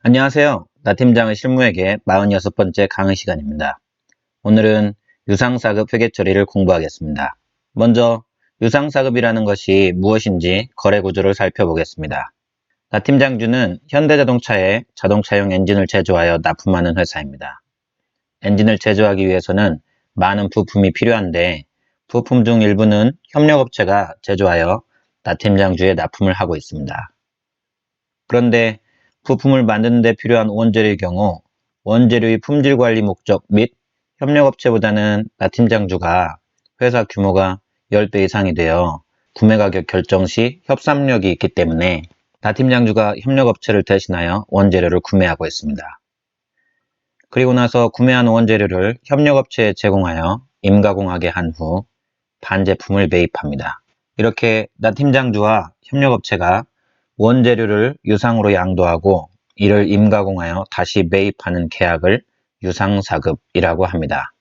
안녕하세요. 나 팀장의 실무회계 46번째 강의 시간입니다. 오늘은 유상사급 회계처리를 공부하겠습니다. 먼저 유상사급이라는 것이 무엇인지 거래구조를 살펴보겠습니다. 나 팀장주는 현대자동차에 자동차용 엔진을 제조하여 납품하는 회사입니다. 엔진을 제조하기 위해서는 많은 부품이 필요한데 부품 중 일부는 협력업체가 제조하여 나 팀장주에 납품을 하고 있습니다. 그런데 부품을 만드는 데 필요한 원재료의 경우 원재료의 품질 관리 목적 및 협력업체보다는 나 팀장주가 회사 규모가 10배 이상이 되어 구매 가격 결정 시 협상력이 있기 때문에 나 팀장주가 협력업체를 대신하여 원재료를 구매하고 있습니다. 그리고 나서 구매한 원재료를 협력업체에 제공하여 임가공하게 한 후 반제품을 매입합니다. 이렇게 나 팀장주와 협력업체가 원재료를 유상으로 양도하고 이를 임가공하여 다시 매입하는 계약을 유상사급이라고 합니다.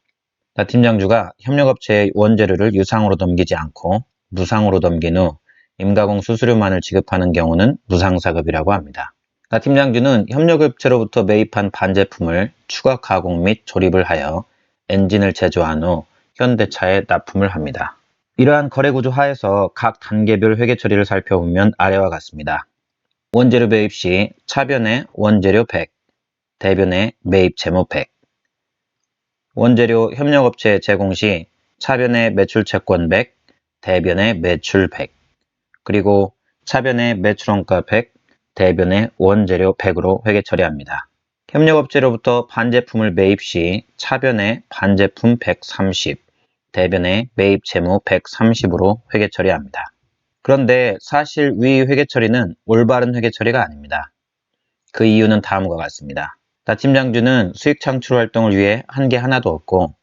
나 팀장주가 협력업체의 원재료를 유상으로 넘기지 않고 무상으로 넘긴 후 임가공 수수료만을 지급하는 경우는 무상사급이라고 합니다. 나 팀장주는 협력업체로부터 매입한 반제품을 추가 가공 및 조립을 하여 엔진을 제조한 후 현대차에 납품을 합니다. 이러한 거래구조 하에서 각 단계별 회계 처리를 살펴보면 아래와 같습니다. 원재료 매입 시 차변에 원재료 100, 대변에 매입 재무 100. 원재료 협력업체 제공 시 차변에 매출 채권 100, 대변에 매출 100. 그리고 차변에 매출원가 100, 대변에 원재료 100으로 회계 처리합니다. 협력업체로부터 반제품을 매입 시 차변에 반제품 130, 대변에 매입 재무 130으로 회계 처리합니다. 그런데 사실 위 회계 처리는 올바른 회계 처리가 아닙니다. 그 이유는 다음과 같습니다. 나 팀장주는 수익 창출 활동을 위해 한 게 하나도 없고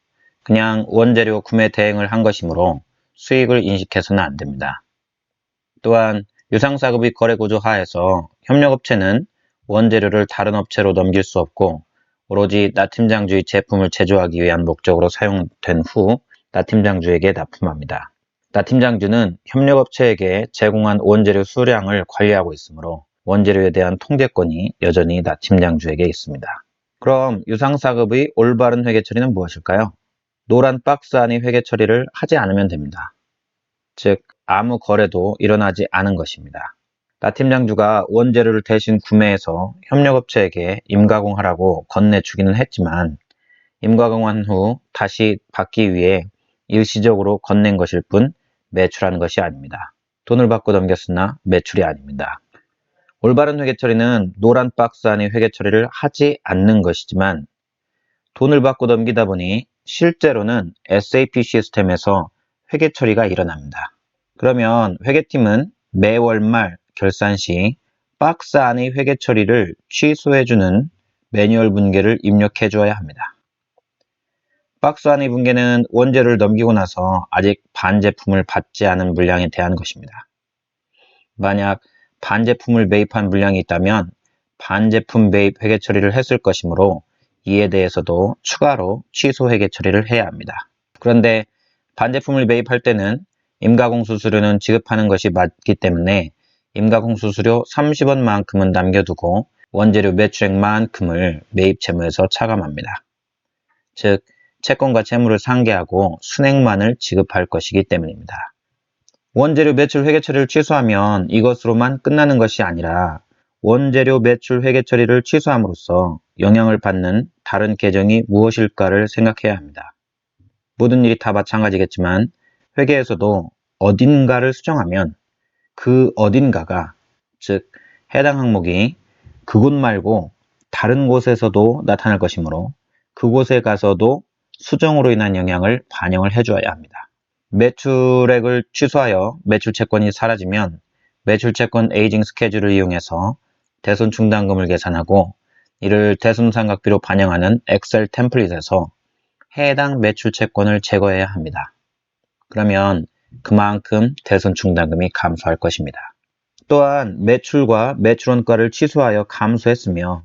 그냥 원재료 구매 대행을 한 것이므로 수익을 인식해서는 안 됩니다. 또한 유상사급의 거래구조 하에서 협력업체는 원재료를 다른 업체로 넘길 수 없고 오로지 나 팀장주의 제품을 제조하기 위한 목적으로 사용된 후 나 팀장주에게 납품합니다. 나 팀장주는 협력업체에게 제공한 원재료 수량을 관리하고 있으므로 원재료에 대한 통제권이 여전히 나 팀장주에게 있습니다. 그럼 유상사급의 올바른 회계 처리는 무엇일까요? 노란 박스 안의 회계 처리를 하지 않으면 됩니다. 즉 아무 거래도 일어나지 않은 것입니다. 나 팀장주가 원재료를 대신 구매해서 협력업체에게 임가공하라고 건네주기는 했지만 임가공한 후 다시 받기 위해 일시적으로 건넨 것일 뿐 매출하는 것이 아닙니다. 돈을 받고 넘겼으나 매출이 아닙니다. 올바른 회계 처리는 노란 박스 안의 회계 처리를 하지 않는 것이지만 돈을 받고 넘기다 보니 실제로는 SAP 시스템에서 회계 처리가 일어납니다. 그러면 회계팀은 매월 말 결산 시 박스 안의 회계 처리를 취소해주는 매뉴얼 분계를 입력해 줘야 합니다. 박스 안의 분계는 원재료를 넘기고 나서 아직 반제품을 받지 않은 물량에 대한 것입니다. 만약 반제품을 매입한 물량이 있다면 반제품 매입 회계 처리를 했을 것이므로 이에 대해서도 추가로 취소 회계 처리를 해야 합니다. 그런데 반제품을 매입할 때는 임가공 수수료는 지급하는 것이 맞기 때문에 임가공 수수료 30원만큼은 남겨두고 원재료 매출액만큼을 매입 재무에서 차감합니다. 즉 채권과 채무를 상계하고 순액만을 지급할 것이기 때문입니다. 원재료 매출 회계 처리를 취소하면 이것으로만 끝나는 것이 아니라 원재료 매출 회계 처리를 취소함으로써 영향을 받는 다른 계정이 무엇일까를 생각해야 합니다. 모든 일이 다 마찬가지겠지만 회계에서도 어딘가를 수정하면 그 어딘가가 즉 해당 항목이 그곳 말고 다른 곳에서도 나타날 것이므로 그곳에 가서도 수정으로 인한 영향을 반영을 해줘야 합니다. 매출액을 취소하여 매출채권이 사라지면 매출채권 에이징 스케줄을 이용해서 대손 충당금을 계산하고 이를 대손상각비로 반영하는 엑셀 템플릿에서 해당 매출채권을 제거해야 합니다. 그러면 그만큼 대손 충당금이 감소할 것입니다. 또한 매출과 매출원가를 취소하여 감소했으며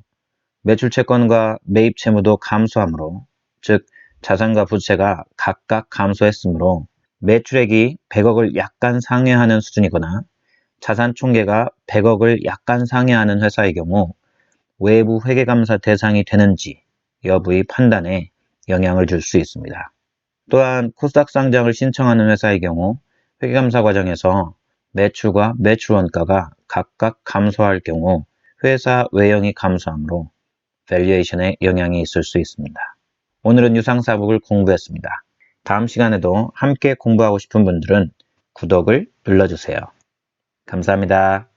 매출채권과 매입채무도 감소하므로 즉 자산과 부채가 각각 감소했으므로 매출액이 100억을 약간 상회하는 수준이거나 자산 총계가 100억을 약간 상회하는 회사의 경우 외부 회계감사 대상이 되는지 여부의 판단에 영향을 줄 수 있습니다. 또한 코스닥 상장을 신청하는 회사의 경우 회계감사 과정에서 매출과 매출원가가 각각 감소할 경우 회사 외형이 감소하므로 밸류에이션에 영향이 있을 수 있습니다. 오늘은 유상사북을 공부했습니다. 다음 시간에도 함께 공부하고 싶은 분들은 구독을 눌러주세요. 감사합니다.